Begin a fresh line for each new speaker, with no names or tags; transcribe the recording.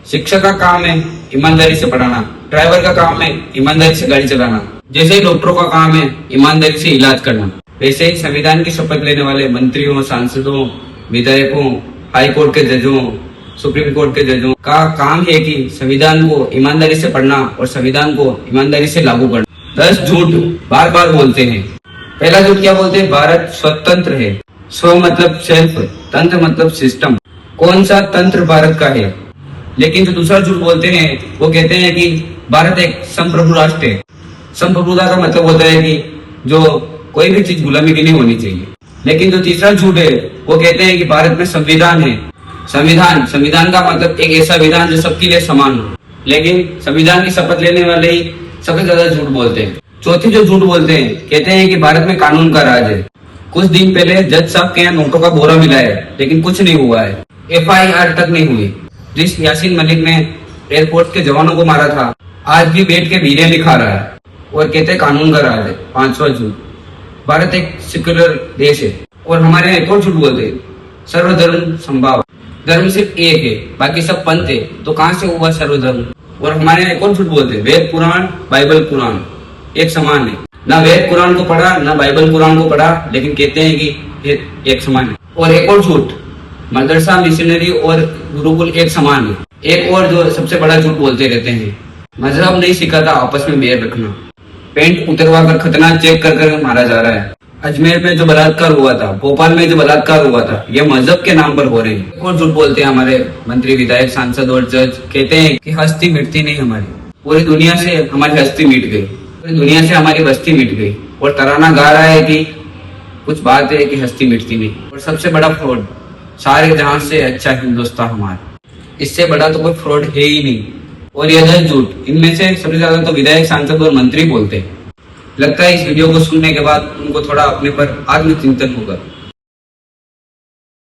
शिक्षक का काम है ईमानदारी से पढ़ाना, ड्राइवर का काम है ईमानदारी से गाड़ी चलाना, जैसे ही डॉक्टरों का काम है ईमानदारी से इलाज करना, वैसे ही संविधान की शपथ लेने वाले मंत्रियों, सांसदों, विधायकों, हाई कोर्ट के जजों, सुप्रीम कोर्ट के जजों का काम है कि संविधान को ईमानदारी से पढ़ना और संविधान को ईमानदारी से लागू करना। 10 झूठ बार बार बोलते हैं। पहला झूठ क्या बोलते हैं? भारत स्वतंत्र है। स्व मतलब सेल्फ, तंत्र मतलब सिस्टम। कौन सा तंत्र भारत का है? लेकिन जो दूसरा झूठ बोलते हैं वो कहते हैं कि भारत एक संप्रभु राष्ट्र है। संप्रभुता का मतलब होता है कि जो कोई भी चीज गुलामी की नहीं होनी चाहिए। लेकिन जो तीसरा झूठ है वो कहते हैं कि भारत में संविधान है। संविधान का मतलब एक ऐसा विधान जो सबके लिए समान हो। लेकिन संविधान की शपथ लेने वाले ही सबसे ज्यादा झूठ बोलते हैं। चौथी जो झूठ बोलते हैं, कहते हैं कि भारत में कानून का राज है। कुछ दिन पहले जज साहब के यहाँ नोटों का बोरा मिला है, लेकिन कुछ नहीं हुआ है। FIR तक नहीं हुई। जिस यासीन मलिक ने एयरपोर्ट के जवानों को मारा था, आज भी बैठ के बिरयानी खा रहा है और कहते हैं कानून का राज है। 5वां झूठ, भारत एक सेक्युलर देश है। और हमारे यहाँ एक और झूठ बोलते हैं, सर्वधर्म समभाव। धर्म सिर्फ एक है, बाकी सब पंथ है, तो कहाँ से हुआ सर्वधर्म? और हमारे यहाँ एक और झूठ बोलते हैं, वेद पुराण बाइबल कुरान एक समान है। ना वेद कुरान को पढ़ा ना बाइबल कुरान को पढ़ा, लेकिन कहते हैं कि एक समान है। और एक और झूठ, मदरसा, मिशनरी और गुरुकुल एक समान है। एक और जो सबसे बड़ा झूठ बोलते रहते हैं, मजहब नहीं सिखाता आपस में बैर रखना। पेंट उतरवा कर खतना चेक कर मारा जा रहा है। अजमेर में जो बलात्कार हुआ था, भोपाल में जो बलात्कार हुआ था, ये मजहब के नाम पर हो रहे हैं। और झूठ बोलते हैं हमारे मंत्री, विधायक, सांसद और जज। कहते हैं कि हस्ती मिटती नहीं हमारी, पूरी दुनिया से हमारी हस्ती मिट गई, पूरी दुनिया से हमारी बस्ती मिट गई। और तराना गा रहा है कि कुछ बात है कि हस्ती मिटती नहीं। और सबसे बड़ा फ्रॉड, सारे जहां से अच्छा हिंदुस्तान हमारा, इससे बड़ा तो कोई फ्रॉड है ही नहीं। और ये 10 झूठ, इनमें से सबसे ज्यादा तो विधायक, सांसद और मंत्री बोलते हैं। लगता है इस वीडियो को सुनने के बाद उनको थोड़ा अपने पर आत्मचिंतन होगा।